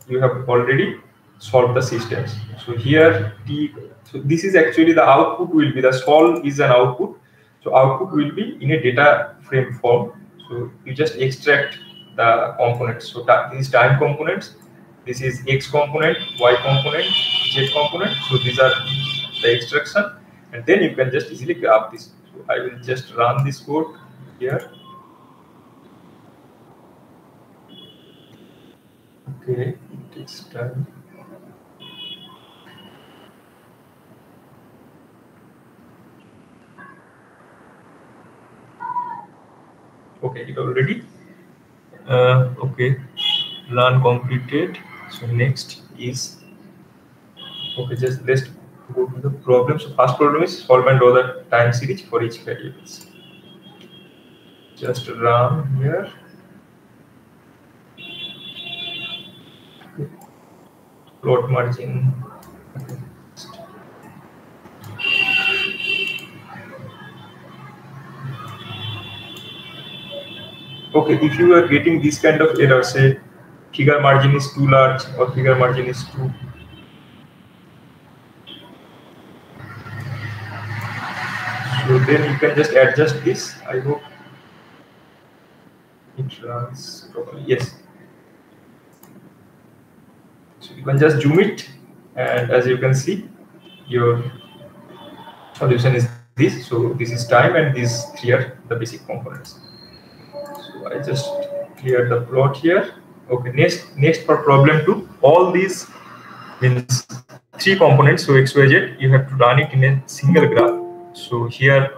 you have already solved the systems. So here T, so this is actually the output will be, the solve is an output. So output will be in a data frame form. So you just extract the components. So these time components, this is X component, Y component, Z component. So these are the extraction, and then you can just easily graph this. So I will just run this code here. Okay, it takes time. Okay, it already. Okay, learn completed. So next is, okay, just let's go to the problem. So first problem is solve and draw the time series for each variables. Just run here. Plot margin. Okay, if you are getting this kind of error, say figure margin is too large or figure margin is too, so then you can just adjust this. I hope it runs properly. Yes. So you can just zoom it, and as you can see, your solution is this. So this is time, and these three are the basic components. So I just clear the plot here. Okay, next for problem 2, all these means 3 components. So X, Y, Z, you have to run it in a single graph. So here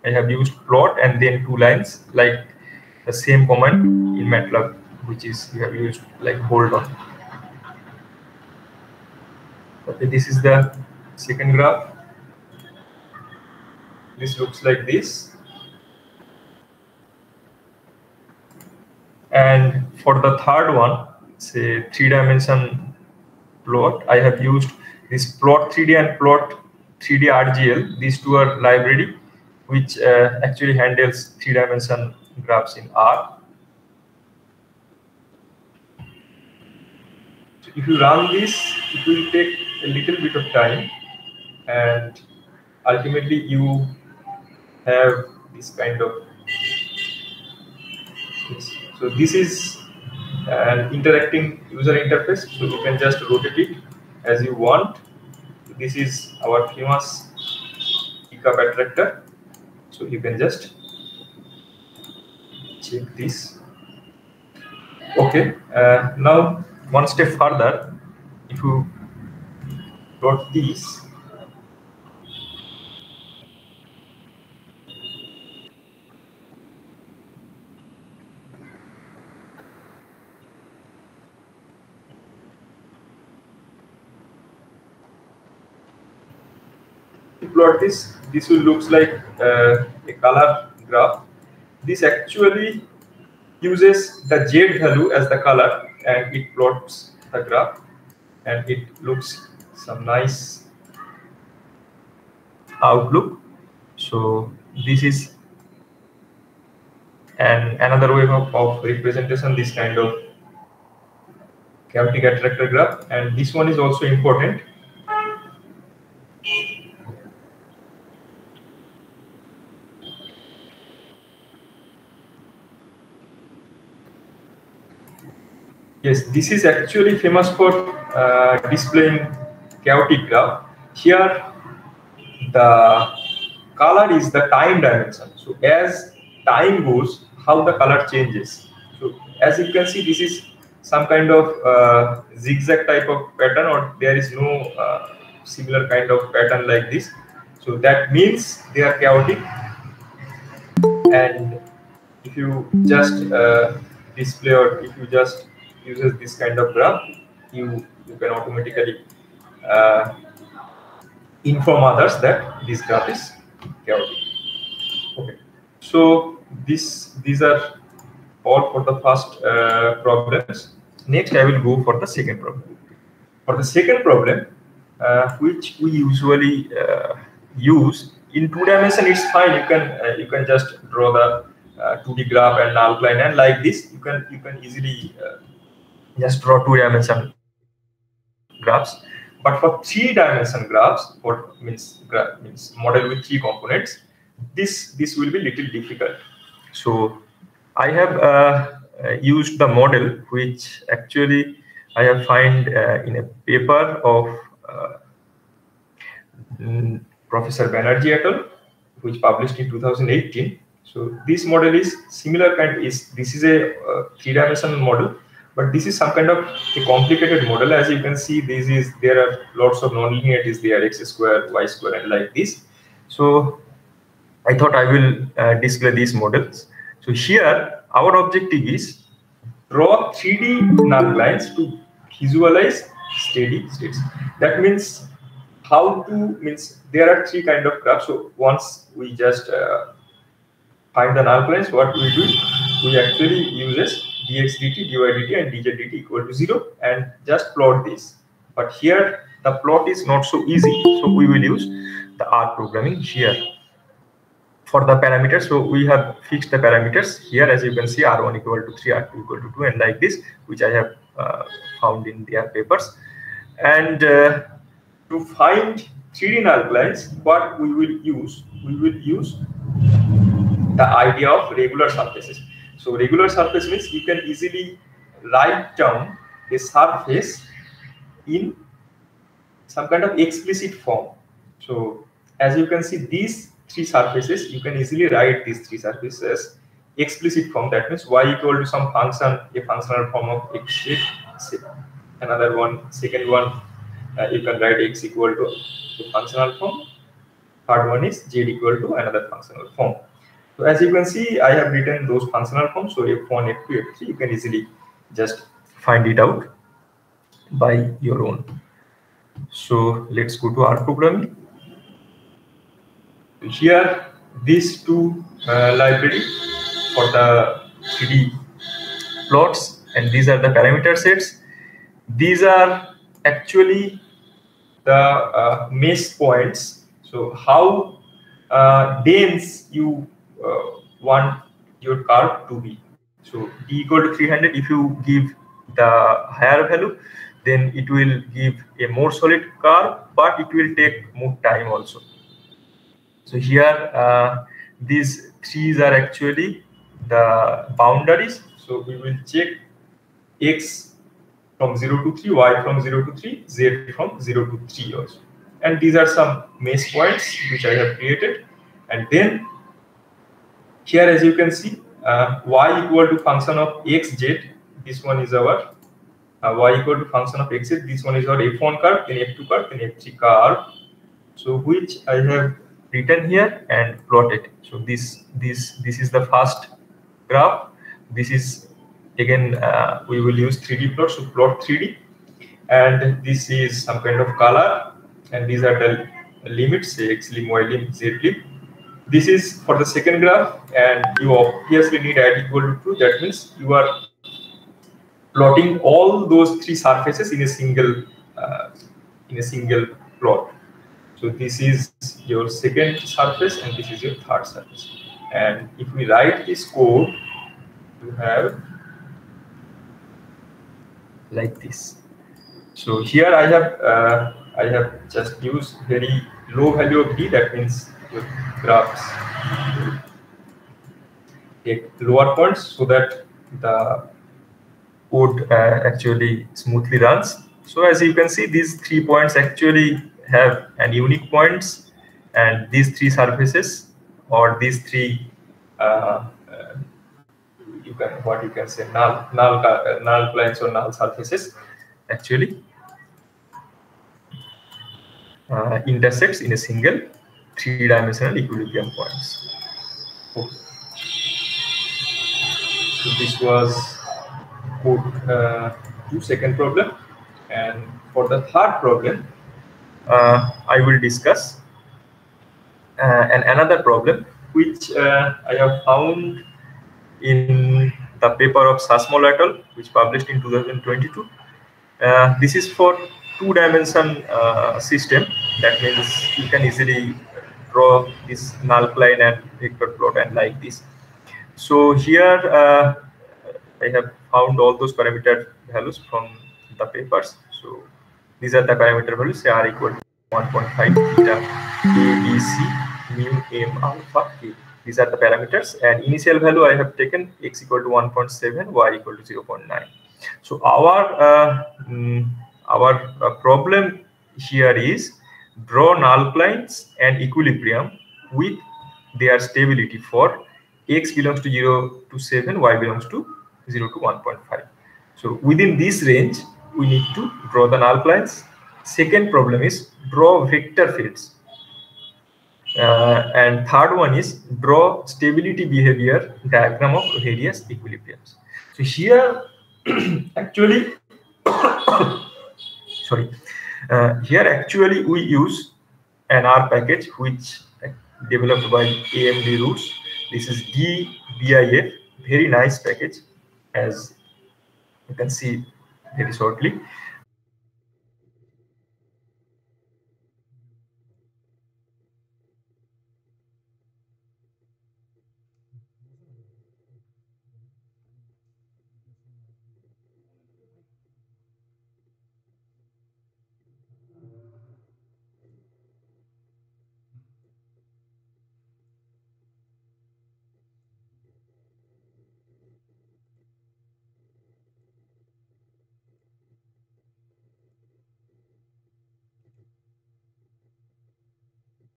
I have used plot and then 2 lines, like the same command in MATLAB, which is you have used like hold on. Okay, this is the second graph. This looks like this. And for the third one, say 3-dimension plot, I have used this plot 3D and plot 3D RGL. These two are library which actually handles 3-dimension graphs in R. So if you run this, it will take a little bit of time, and ultimately you have this kind of this. So this is an interacting user interface, so you can just rotate it as you want. This is our famous pickup attractor, so you can just check this. Okay, now one step further, if you plot this, plot this will looks like a color graph. This actually uses the Z value as the color, and it plots the graph, and it looks some nice outlook. So this is another way of representation, this kind of chaotic attractor graph, and this one is also important. Yes, this is actually famous for displaying chaotic graph. Here, the color is the time dimension. So as time goes, how the color changes. So as you can see, this is some kind of zigzag type of pattern, or there is no similar kind of pattern like this. So that means they are chaotic. And if you just display, or if you just uses this kind of graph, you can automatically inform others that this graph is chaotic. Okay, so these are all for the first problems. Next, I will go for the second problem. For the second problem, which we usually use in 2 dimension, it's fine. You can just draw the 2D graph and null line, and like this, you can easily just draw 2 dimension graphs. But for 3-dimension graphs, or means model with 3 components, this will be little difficult. So I have used the model which actually I have found in a paper of Professor Banerjee et al., which published in 2018. So this model is similar kind. This is a 3-dimensional model, but this is some kind of a complicated model. As you can see, there are lots of non-linearities there, x square, y square, and like this. So I thought I will display these models. So here our objective is draw 3D null lines to visualize steady states. That means there are 3 kind of graphs. So once we just find the null lines, what we do, we actually uses dx dt, dy dt, and dz dt equal to 0 and just plot this. But here the plot is not so easy, so we will use the R programming here for the parameters. So we have fixed the parameters here. As you can see, R1 equal to 3, R2 equal to 2, and like this, which I have found in their papers. And to find 3D null lines, what we will use the idea of regular surfaces. So regular surface means you can easily write down a surface in some kind of explicit form. So as you can see, these 3 surfaces, you can easily write these 3 surfaces explicit form. That means y equal to some function, a functional form of x shape. Another one, second one, you can write x equal to a functional form. Third one is z equal to another functional form. So as you can see, I have written those functional forms. So f1, f2, f3, you can easily just find it out by your own. So let's go to R programming. Here, these 2 library for the 3D plots, and these are the parameter sets. These are actually the mesh points. So how dense you want your curve to be. So d equal to 300. If you give the higher value, then it will give a more solid curve, but it will take more time also. So here these 3's are actually the boundaries. So we will check x from 0 to 3, y from 0 to 3, z from 0 to 3 also. And these are some mesh points which I have created. And then here, as you can see, y equal to function of xz. This one is our y equal to function of xz. This one is our f1 curve, then f2 curve, then f3 curve. So which I have written here and plotted. So this is the first graph. This is again we will use 3D plot. So plot 3D, and this is some kind of color, and these are the limits, say x lim, y lim, z lim. This is for the second graph, and you obviously need at equal to 2. That means you are plotting all those 3 surfaces in a single plot. So this is your second surface, and this is your third surface. And if we write this code, you have like this. So here I have just used very low value of d. That means your graphs take lower points so that the code actually smoothly runs. So as you can see, these 3 points actually have an unique points, and these 3 surfaces, or these 3 you can say null planes or null surfaces actually intersects in a single 3-dimensional equilibrium points. Okay. So this was code 2, second problem, and for the third problem I will discuss another problem which I have found in the paper of Sasmol et al., which published in 2022. This is for 2-dimension system. That means you can easily draw this null plane and vector plot and like this. So here I have found all those parameter values from the papers. So These are the parameter values. Say r equal to 1.5 theta a b c mu m alpha k. These are the parameters, and initial value I have taken x equal to 1.7, y equal to 0.9. So our problem here is draw null lines and equilibrium with their stability for x belongs to 0 to 7, y belongs to 0 to 1.5. So within this range, we need to draw the null lines. Second problem is draw vector fields. And third one is draw stability behavior diagram of various equilibriums. So here actually sorry, here actually we use an R package which developed by AMD Roots. This is DBIF, very nice package, as you can see very shortly.